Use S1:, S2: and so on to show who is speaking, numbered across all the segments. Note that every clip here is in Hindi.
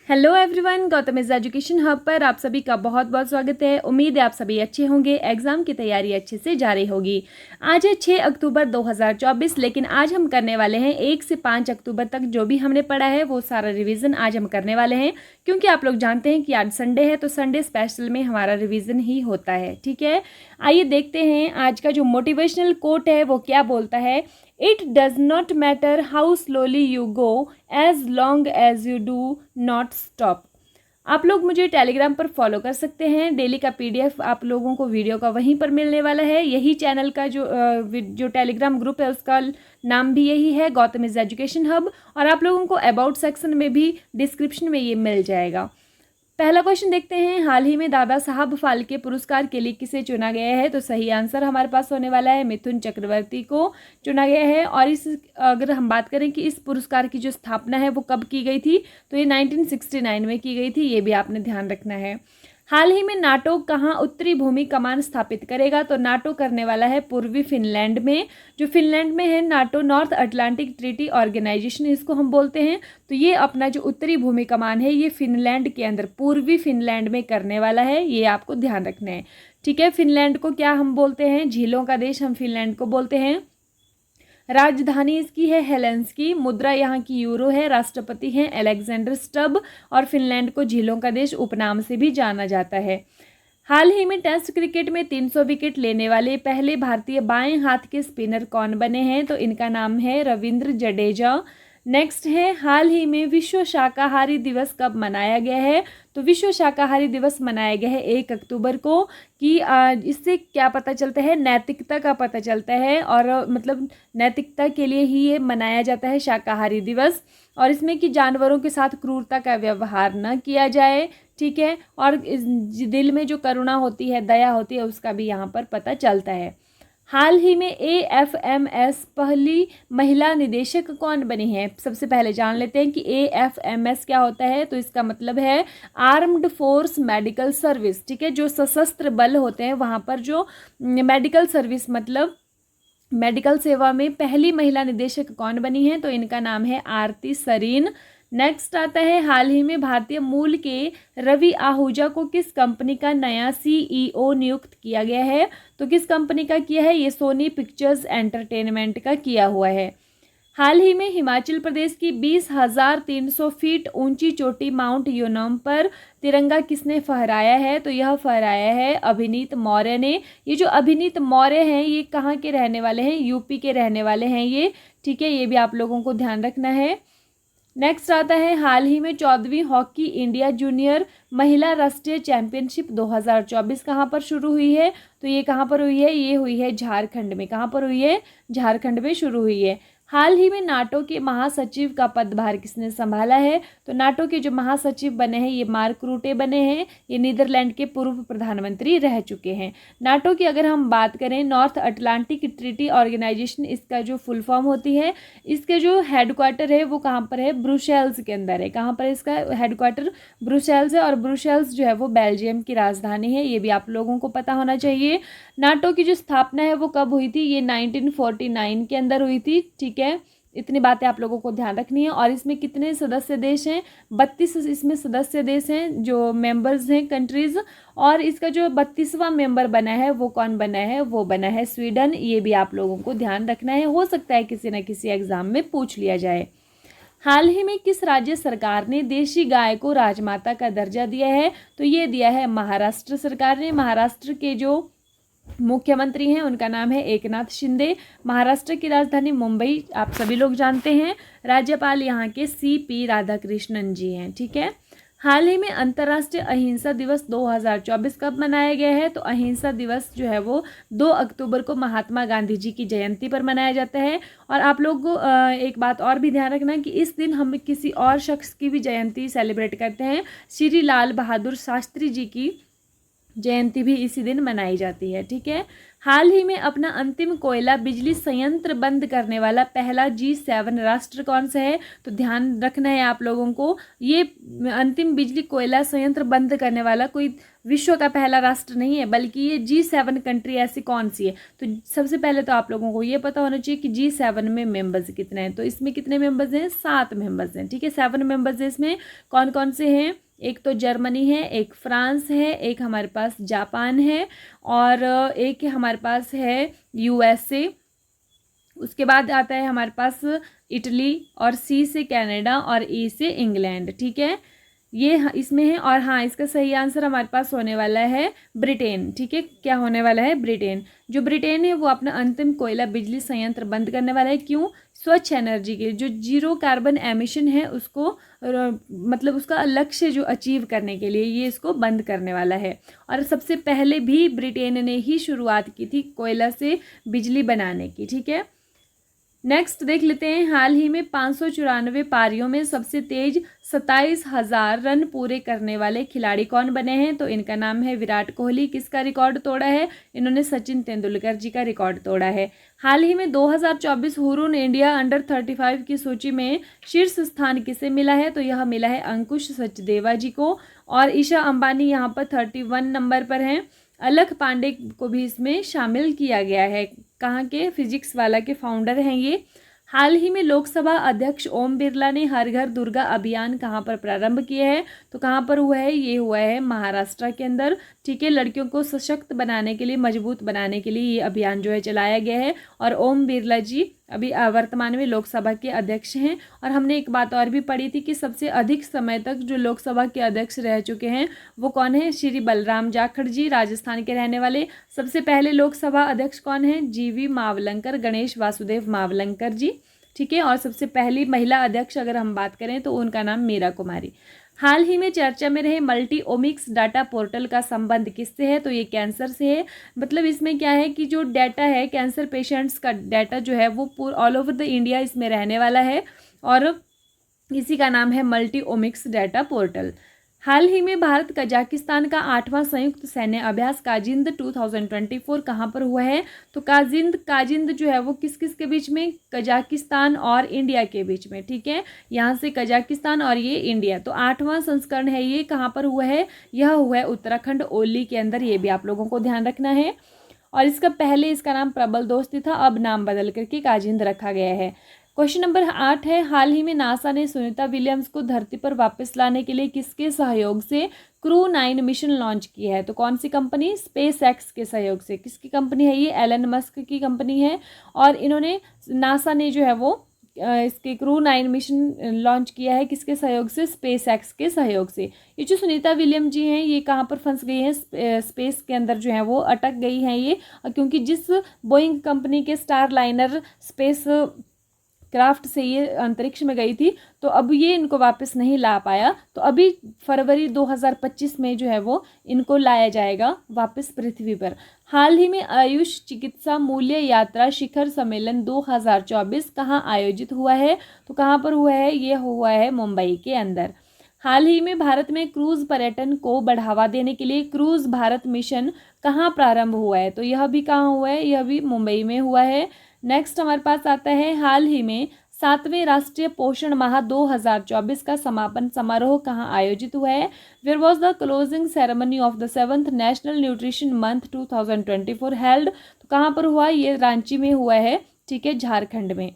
S1: Hello everyone, Gautam is education hub पर आप सभी का बहुत बहुत स्वागत है। उम्मीद है आप सभी अच्छे होंगे, एग्जाम की तैयारी अच्छे से जारी होगी। आज है 6 अक्टूबर 2024, लेकिन आज हम करने वाले हैं 1 से 5 अक्टूबर तक जो भी हमने पढ़ा है वो सारा रिवीजन आज हम करने वाले हैं, क्योंकि आप लोग जानते हैं कि आज संडे है तो संडे स्पेशल में हमारा रिविज़न ही होता है। ठीक है, आइए देखते हैं आज का जो मोटिवेशनल कोट है वो क्या बोलता है। It does not matter how slowly you go as long as you do not stop. आप लोग मुझे टेलीग्राम पर फॉलो कर सकते हैं। डेली का पीडीएफ आप लोगों को वीडियो का वहीं पर मिलने वाला है। यही चैनल का जो टेलीग्राम ग्रुप है उसका नाम भी यही है, गौतम इज एजुकेशन हब। और आप लोगों को अबाउट सेक्शन में भी डिस्क्रिप्शन में ये मिल जाएगा। पहला क्वेश्चन देखते हैं, हाल ही में दादा साहब फाल्के पुरस्कार के लिए किसे चुना गया है। तो सही आंसर हमारे पास होने वाला है मिथुन चक्रवर्ती को चुना गया है। और अगर हम बात करें कि इस पुरस्कार की जो स्थापना है वो कब की गई थी, तो ये 1969 में की गई थी, ये भी आपने ध्यान रखना है। हाल ही में नाटो कहाँ उत्तरी भूमि कमान स्थापित करेगा। तो नाटो करने वाला है पूर्वी फिनलैंड में, जो फिनलैंड में है। NATO North Atlantic Treaty Organization इसको हम बोलते हैं। तो ये अपना जो उत्तरी भूमि कमान है ये फिनलैंड के अंदर पूर्वी फिनलैंड में करने वाला है, ये आपको ध्यान रखना है। ठीक है, फिनलैंड को क्या हम बोलते हैं, झीलों का देश हम फिनलैंड को बोलते हैं। राजधानी इसकी है हेलेंस्की, मुद्रा यहाँ की यूरो है, राष्ट्रपति हैं अलेक्जेंडर स्टब, और फिनलैंड को झीलों का देश उपनाम से भी जाना जाता है। हाल ही में टेस्ट क्रिकेट में 300 विकेट लेने वाले पहले भारतीय बाएं हाथ के स्पिनर कौन बने हैं। तो इनका नाम है रविंद्र जडेजा। नेक्स्ट है, हाल ही में विश्व शाकाहारी दिवस कब मनाया गया है। तो विश्व शाकाहारी दिवस मनाया गया है 1 अक्टूबर को। कि इससे क्या पता चलता है, नैतिकता का पता चलता है, और मतलब नैतिकता के लिए ही ये मनाया जाता है शाकाहारी दिवस। और इसमें कि जानवरों के साथ क्रूरता का व्यवहार न किया जाए। ठीक है, और दिल में जो करुणा होती है, दया होती है, उसका भी यहाँ पर पता चलता है। हाल ही में AFMS पहली महिला निदेशक कौन बनी है। सबसे पहले जान लेते हैं कि AFMS क्या होता है। तो इसका मतलब है आर्म्ड फोर्स मेडिकल सर्विस। ठीक है, जो सशस्त्र बल होते हैं वहाँ पर जो मेडिकल सर्विस मतलब मेडिकल सेवा में पहली महिला निदेशक कौन बनी है। तो इनका नाम है आरती सरीन। नेक्स्ट आता है, हाल ही में भारतीय मूल के रवि आहूजा को किस कंपनी का नया CEO नियुक्त किया गया है। तो किस कंपनी का किया है, ये सोनी पिक्चर्स एंटरटेनमेंट का किया हुआ है। हाल ही में हिमाचल प्रदेश की 20,300 फीट ऊंची चोटी माउंट योनम पर तिरंगा किसने फहराया है। तो यह फहराया है अभिनीत मौर्य ने। ये जो अभिनीत मौर्य हैं ये कहाँ के रहने वाले हैं, यूपी के रहने वाले हैं ये। ठीक है, ये भी आप लोगों को ध्यान रखना है। नेक्स्ट आता है, हाल ही में 14वीं हॉकी इंडिया जूनियर महिला राष्ट्रीय चैंपियनशिप 2024 कहाँ पर शुरू हुई है। तो ये कहाँ पर हुई है, ये हुई है झारखंड में। कहाँ पर हुई है, झारखंड में शुरू हुई है। हाल ही में नाटो के महासचिव का पदभार किसने संभाला है। तो नाटो के जो महासचिव बने हैं ये मार्क रूटे बने हैं। ये नीदरलैंड के पूर्व प्रधानमंत्री रह चुके हैं। नाटो की अगर हम बात करें, नॉर्थ अटलांटिक ट्रीटी ऑर्गेनाइजेशन इसका जो फुल फॉर्म होती है, इसके जो हेडक्वार्टर है वो कहाँ पर है, ब्रुसेल्स के अंदर है। कहाँ पर इसका हेडक्वार्टर, ब्रुसेल्स है। और ब्रुसेल्स जो है वो बेल्जियम की राजधानी है, ये भी आप लोगों को पता होना चाहिए। नाटो की जो स्थापना है वो कब हुई थी, ये 1949 के अंदर हुई थी। ठीक है, इतनी बातें आप लोगों को ध्यान रखनी है। और इसमें कितने सदस्य देश हैं, 32 इसमें सदस्य देश हैं जो मेंबर्स हैं, कंट्रीज। और इसका जो 32वां मेंबर बना है वो कौन बना है, वो बना है स्वीडन। ये भी आप लोगों को ध्यान रखना है, हो सकता है किसी न किसी एग्जाम में पूछ लिया जाए। हाल ही में किस राज्य सरकार ने देशी गाय को राजमाता का दर्जा दिया है। तो ये दिया है महाराष्ट्र सरकार ने। महाराष्ट्र के जो मुख्यमंत्री हैं उनका नाम है एकनाथ शिंदे। महाराष्ट्र की राजधानी मुंबई आप सभी लोग जानते हैं। राज्यपाल यहाँ के CP राधाकृष्णन जी हैं। ठीक है, हाल ही में अंतर्राष्ट्रीय अहिंसा दिवस 2024 कब मनाया गया है। तो अहिंसा दिवस जो है वो 2 अक्टूबर को महात्मा गांधी जी की जयंती पर मनाया जाता है। और आप लोग को एक बात और भी ध्यान रखना कि इस दिन हम किसी और शख्स की भी जयंती सेलिब्रेट करते हैं, श्री लाल बहादुर शास्त्री जी की जयंती भी इसी दिन मनाई जाती है। ठीक है। हाल ही में अपना अंतिम कोयला बिजली संयंत्र बंद करने वाला पहला G7 राष्ट्र कौन सा है? तो ध्यान रखना है आप लोगों को, ये अंतिम बिजली कोयला संयंत्र बंद करने वाला कोई विश्व का पहला राष्ट्र नहीं है, बल्कि ये G7 कंट्री ऐसी कौन सी है। तो सबसे पहले तो आप लोगों को ये पता होना चाहिए कि G7 में मेंबर्स कितने हैं। तो इसमें कितने मेंबर्स हैं? 7 मेंबर्स हैं। ठीक है, 7 मेंबर्स हैं। इसमें कौन कौन से हैं? एक तो जर्मनी है, एक फ्रांस है, एक हमारे पास जापान है, और एक हमारे पास है USA। उसके बाद आता है हमारे पास इटली, और C से कनाडा, और E से इंग्लैंड। ठीक है, ये इसमें है। और हाँ, इसका सही आंसर हमारे पास होने वाला है ब्रिटेन। ठीक है, क्या होने वाला है? ब्रिटेन। जो ब्रिटेन है वो अपना अंतिम कोयला बिजली संयंत्र बंद करने वाला है। क्यों? स्वच्छ एनर्जी के जो जीरो कार्बन एमिशन है उसको मतलब उसका लक्ष्य जो अचीव करने के लिए ये इसको बंद करने वाला है। और सबसे पहले भी ब्रिटेन ने ही शुरुआत की थी कोयला से बिजली बनाने की। ठीक है, नेक्स्ट देख लेते हैं। हाल ही में 594 पारियों में सबसे तेज 27,000 रन पूरे करने वाले खिलाड़ी कौन बने हैं? तो इनका नाम है विराट कोहली। किसका रिकॉर्ड तोड़ा है? इन्होंने सचिन तेंदुलकर जी का रिकॉर्ड तोड़ा है। हाल ही में 2024 हुरून इंडिया अंडर 35 की सूची में शीर्ष स्थान किसे मिला है? तो यह मिला है अंकुश सचदेवा जी को, और ईशा अंबानी यहाँ पर 31 नंबर पर हैं। अलख पांडे को भी इसमें शामिल किया गया है। कहाँ के? फिजिक्स वाला के फाउंडर हैं ये। हाल ही में लोकसभा अध्यक्ष ओम बिरला ने हर घर दुर्गा अभियान कहाँ पर प्रारंभ किया है? तो कहाँ पर हुआ है? ये हुआ है महाराष्ट्र के अंदर। ठीक है, लड़कियों को सशक्त बनाने के लिए, मजबूत बनाने के लिए ये अभियान जो है चलाया गया है। और ओम बिरला जी अभी वर्तमान में लोकसभा के अध्यक्ष हैं। और हमने एक बात और भी पढ़ी थी कि सबसे अधिक समय तक जो लोकसभा के अध्यक्ष रह चुके हैं वो कौन है? श्री बलराम जाखड़ जी, राजस्थान के रहने वाले। सबसे पहले लोकसभा अध्यक्ष कौन है? GV मावलंकर, गणेश वासुदेव मावलंकर जी। ठीक है, और सबसे पहली महिला अध्यक्ष अगर हम बात करें तो उनका नाम मीरा कुमारी। हाल ही में चर्चा में रहे मल्टी ओमिक्स डाटा पोर्टल का संबंध किससे है? तो ये कैंसर से है। मतलब इसमें क्या है कि जो डाटा है कैंसर पेशेंट्स का डाटा जो है वो ऑल ओवर द इंडिया इसमें रहने वाला है, और इसी का नाम है मल्टी ओमिक्स डाटा पोर्टल। हाल ही में भारत कजाकिस्तान का 8वां संयुक्त सैन्य अभ्यास काजिंद 2024 कहाँ पर हुआ है? तो काजिंद जो है वो किस किस के बीच में? कजाकिस्तान और इंडिया के बीच में। ठीक है, यहाँ से कजाकिस्तान और ये इंडिया। तो 8वां संस्करण है ये कहाँ पर हुआ है? यह हुआ है उत्तराखंड ओली के अंदर। ये भी आप लोगों को ध्यान रखना है। और इसका पहले इसका नाम प्रबल दोस्ती था, अब नाम बदल करके काजिंद रखा गया है। क्वेश्चन नंबर 8 है। हाल ही में नासा ने सुनीता विलियम्स को धरती पर वापस लाने के लिए किसके सहयोग से क्रू 9 मिशन लॉन्च किया है? तो कौन सी कंपनी? SpaceX के सहयोग से। किसकी कंपनी है ये? एलन मस्क की कंपनी है। और इन्होंने नासा ने जो है वो इसके क्रू 9 मिशन लॉन्च किया है। किसके सहयोग से? SpaceX के सहयोग से। ये जो सुनीता विलियम जी हैं ये कहाँ पर फंस गई हैं? स्पेस के अंदर जो है वो अटक गई हैं ये, क्योंकि जिस बोइंग कंपनी के स्टार लाइनर स्पेस क्राफ्ट से ये अंतरिक्ष में गई थी, तो अब ये इनको वापस नहीं ला पाया। तो अभी फरवरी 2025 में जो है वो इनको लाया जाएगा वापस पृथ्वी पर। हाल ही में आयुष चिकित्सा मूल्य यात्रा शिखर सम्मेलन 2024 कहाँ आयोजित हुआ है? तो कहाँ पर हुआ है? ये हुआ है मुंबई के अंदर। हाल ही में भारत में क्रूज पर्यटन को बढ़ावा देने के लिए क्रूज भारत मिशन कहाँ प्रारंभ हुआ है? तो यह भी कहाँ हुआ है? यह भी मुंबई में हुआ है। नेक्स्ट हमारे पास आता है। हाल ही में 7वें राष्ट्रीय पोषण माह 2024 का समापन समारोह कहाँ आयोजित हुआ है? Where was the closing ceremony of the 7th National Nutrition Month 2024 held? तो कहाँ पर हुआ? ये रांची में हुआ है। ठीक है, झारखंड में।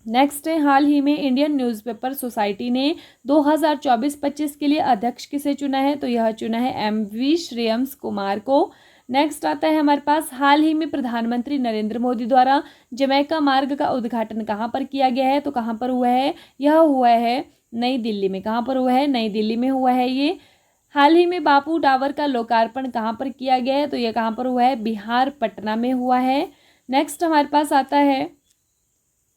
S1: नेक्स्ट है। हाल ही में इंडियन न्यूज़पेपर सोसाइटी ने 2024-25 के लिए अध्यक्ष किसे चुना है? तो यह चुना है MV श्रेयंस कुमार को। नेक्स्ट आता है हमारे पास। हाल ही में प्रधानमंत्री नरेंद्र मोदी द्वारा जमैका मार्ग का उद्घाटन कहाँ पर किया गया है? तो कहाँ पर हुआ है? यह हुआ है नई दिल्ली में। कहाँ पर हुआ है? नई दिल्ली में हुआ है ये। हाल ही में बापू टावर का लोकार्पण कहाँ पर किया गया है? तो यह कहाँ पर हुआ है? बिहार, पटना में हुआ है। नेक्स्ट हमारे पास आता है।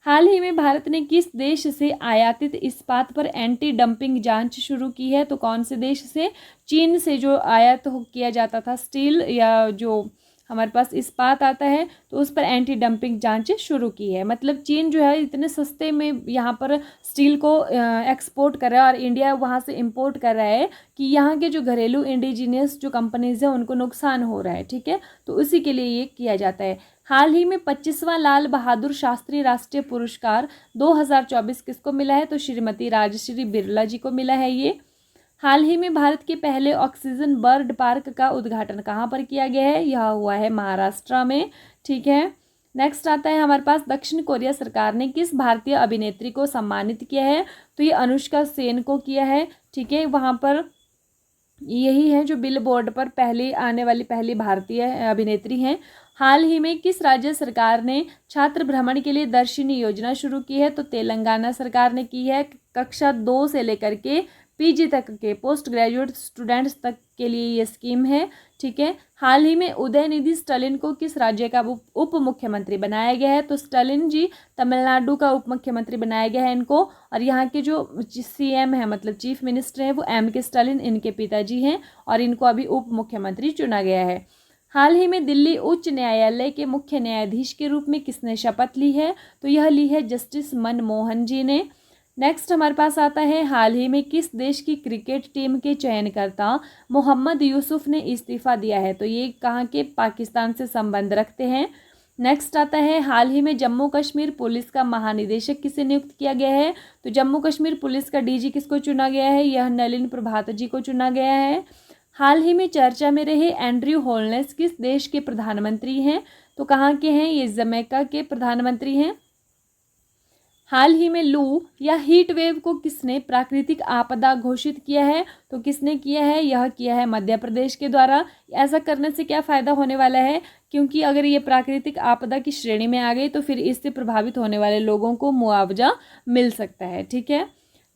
S1: हाल ही में भारत ने किस देश से आयातित इस्पात पर एंटी डंपिंग जांच शुरू की है? तो कौन से देश से? चीन से जो आयात किया जाता था स्टील या जो हमारे पास इस्पात आता है, तो उस पर एंटी डंपिंग जांच शुरू की है। मतलब चीन जो है इतने सस्ते में यहाँ पर स्टील को एक्सपोर्ट कर रहा है और इंडिया वहाँ से इंपोर्ट कर रहा है कि यहाँ के जो घरेलू इंडिजीनियस जो कंपनीज हैं उनको नुकसान हो रहा है। ठीक है, तो उसी के लिए ये किया जाता है। हाल ही में 25वां लाल बहादुर शास्त्री राष्ट्रीय पुरस्कार 2024 किसको मिला है? तो श्रीमती राजश्री बिरला जी को मिला है ये। हाल ही में भारत के पहले ऑक्सीजन बर्ड पार्क का उद्घाटन कहाँ पर किया गया है? यह हुआ है महाराष्ट्र में। ठीक है, नेक्स्ट आता है हमारे पास, दक्षिण कोरिया सरकार ने किस भारतीय अभिनेत्री को सम्मानित किया है? तो ये अनुष्का सेन को किया है। ठीक है, वहाँ पर यही है जो बिलबोर्ड पर पहली आने वाली पहली भारतीय अभिनेत्री हैं। हाल ही में किस राज्य सरकार ने छात्र भ्रमण के लिए दर्शनी योजना शुरू की है? तो तेलंगाना सरकार ने की है। कक्षा 2 से लेकर के पीजी तक के पोस्ट ग्रेजुएट स्टूडेंट्स तक के लिए ये स्कीम है। ठीक है, हाल ही में उदयनिधि स्टालिन को किस राज्य का उप मुख्यमंत्री बनाया गया है? तो स्टालिन जी तमिलनाडु का उप मुख्यमंत्री बनाया गया है इनको, और यहाँ के जो सीएम है मतलब चीफ मिनिस्टर है वो के स्टालिन इनके पिताजी हैं, और इनको अभी उप मुख्यमंत्री चुना गया है। हाल ही में दिल्ली उच्च न्यायालय के मुख्य न्यायाधीश के रूप में किसने शपथ ली है? तो यह ली है जस्टिस मनमोहन जी ने। नेक्स्ट हमारे पास आता है, हाल ही में किस देश की क्रिकेट टीम के चयनकर्ता मोहम्मद यूसुफ ने इस्तीफा दिया है? तो ये कहाँ के? पाकिस्तान से संबंध रखते हैं। नेक्स्ट आता है, हाल ही में जम्मू कश्मीर पुलिस का महानिदेशक किसे नियुक्त किया गया है? तो जम्मू कश्मीर पुलिस का डीजी किसको चुना गया है? यह नलिन प्रभात जी को चुना गया है। हाल ही में चर्चा में रहे एंड्रयू होलनेस किस देश के प्रधानमंत्री हैं? तो कहाँ के हैं? ये जमैका के प्रधानमंत्री हैं। हाल ही में लू या हीट वेव को किसने प्राकृतिक आपदा घोषित किया है? तो किसने किया है? यह किया है मध्य प्रदेश के द्वारा। ऐसा करने से क्या फ़ायदा होने वाला है? क्योंकि अगर ये प्राकृतिक आपदा की श्रेणी में आ गई तो फिर इससे प्रभावित होने वाले लोगों को मुआवजा मिल सकता है। ठीक है,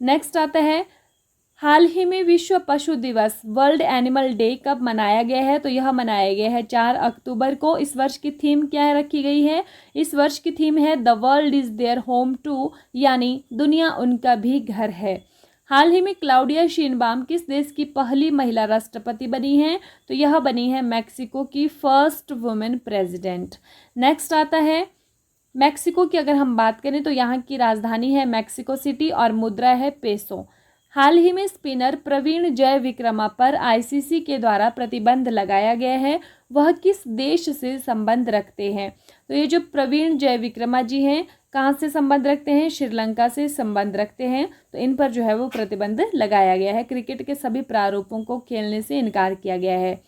S1: नेक्स्ट आता है, हाल ही में विश्व पशु दिवस वर्ल्ड एनिमल डे कब मनाया गया है? तो यह मनाया गया है 4 अक्टूबर को। इस वर्ष की थीम क्या रखी गई है? इस वर्ष की थीम है the world is their home too, यानी दुनिया उनका भी घर है। हाल ही में क्लाउडिया शीनबाम किस देश की पहली महिला राष्ट्रपति बनी है? तो यह बनी है मैक्सिको की फर्स्ट वुमेन प्रेसिडेंट। नेक्स्ट आता है, मैक्सिको की अगर हम बात करें तो यहाँ की राजधानी है मैक्सिको सिटी और मुद्रा है पेसो। हाल ही में स्पिनर प्रवीण जयविक्रमा पर आईसीसी के द्वारा प्रतिबंध लगाया गया है, वह किस देश से संबंध रखते हैं? तो ये जो प्रवीण जयविक्रमा जी हैं कहाँ से संबंध रखते हैं? श्रीलंका से संबंध रखते हैं, तो इन पर जो है वो प्रतिबंध लगाया गया है। क्रिकेट के सभी प्रारूपों को खेलने से इनकार किया गया है।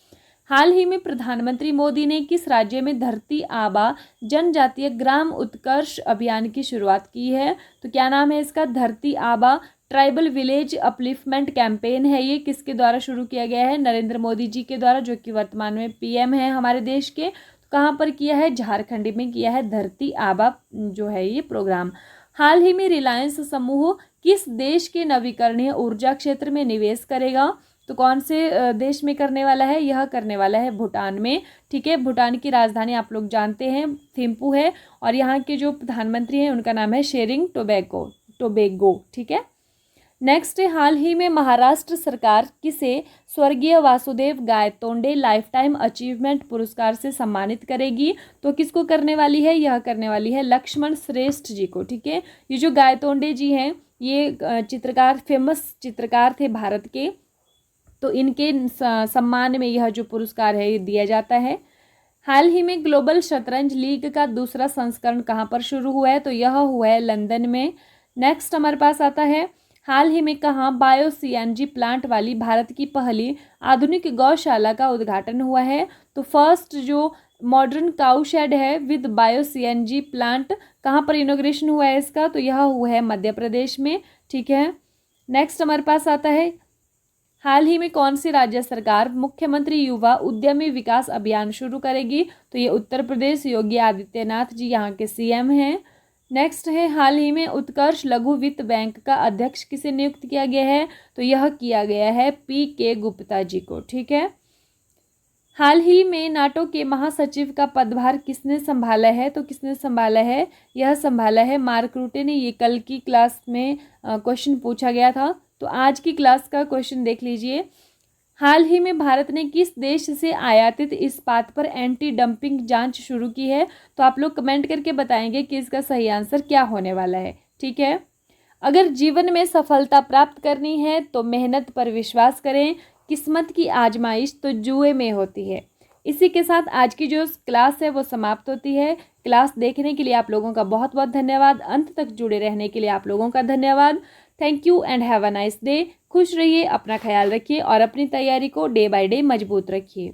S1: हाल ही में प्रधानमंत्री मोदी ने किस राज्य में धरती आबा जनजातीय ग्राम उत्कर्ष अभियान की शुरुआत की है? तो क्या नाम है इसका? धरती आबा ट्राइबल विलेज अपलिफ्टमेंट कैंपेन है। ये किसके द्वारा शुरू किया गया है? नरेंद्र मोदी जी के द्वारा, जो कि वर्तमान में पीएम है हमारे देश के। तो कहाँ पर किया है? झारखंड में किया है धरती आबा जो है ये प्रोग्राम। हाल ही में रिलायंस समूह किस देश के नवीकरणीय ऊर्जा क्षेत्र में निवेश करेगा? तो कौन से देश में करने वाला है? यह करने वाला है भूटान में। ठीक है, भूटान की राजधानी आप लोग जानते हैं थिम्पू है, और यहाँ के जो प्रधानमंत्री हैं उनका नाम है शेरिंग टोबैगो। ठीक है, नेक्स्ट है, हाल ही में महाराष्ट्र सरकार किसे स्वर्गीय Vasudev Gaitonde life time achievement पुरस्कार से सम्मानित करेगी? तो किसको करने वाली है? यह करने वाली है लक्ष्मण श्रेष्ठ जी को। ठीक है, ये जो गायतोंडे जी हैं ये चित्रकार, फेमस चित्रकार थे भारत के, तो इनके सम्मान में यह जो पुरस्कार है ये दिया जाता है। हाल ही में ग्लोबल शतरंज लीग का दूसरा संस्करण कहाँ पर शुरू हुआ है? तो यह हुआ है लंदन में। नेक्स्ट हमारे पास आता है, हाल ही में कहाँ बायो सीएनजी प्लांट वाली भारत की पहली आधुनिक गौशाला का उद्घाटन हुआ है? तो फर्स्ट जो मॉडर्न काउ शेड है विद बायो सीएनजी प्लांट, कहाँ पर इनॉग्रेशन हुआ है इसका? तो यह हुआ है मध्य प्रदेश में। ठीक है, नेक्स्ट हमारे पास आता है, हाल ही में कौन सी राज्य सरकार मुख्यमंत्री युवा उद्यमी विकास अभियान शुरू करेगी? तो ये उत्तर प्रदेश, योगी आदित्यनाथ जी यहाँ के सीएम हैं। नेक्स्ट है, हाल ही में उत्कर्ष लघु वित्त बैंक का अध्यक्ष किसे नियुक्त किया गया है? तो यह किया गया है PK गुप्ता जी को। ठीक है, हाल ही में नाटो के महासचिव का पदभार किसने संभाला है? तो किसने संभाला है? यह संभाला है मार्क रूटे ने। ये कल की क्लास में क्वेश्चन पूछा गया था, तो आज की क्लास का क्वेश्चन देख लीजिए। हाल ही में भारत ने किस देश से आयातित इस्पात पर एंटी डंपिंग जांच शुरू की है? तो आप लोग कमेंट करके बताएंगे कि इसका सही आंसर क्या होने वाला है। ठीक है। अगर जीवन में सफलता प्राप्त करनी है तो मेहनत पर विश्वास करें, किस्मत की आजमाइश तो जुए में होती है। इसी के साथ आज की जो क्लास है वो समाप्त होती है। क्लास देखने के लिए आप लोगों का बहुत बहुत धन्यवाद। अंत तक जुड़े रहने के लिए आप लोगों का धन्यवाद। Thank you and have a nice day. खुश रहिए, अपना ख्याल रखिए और अपनी तैयारी को डे बाय डे मजबूत रखिए।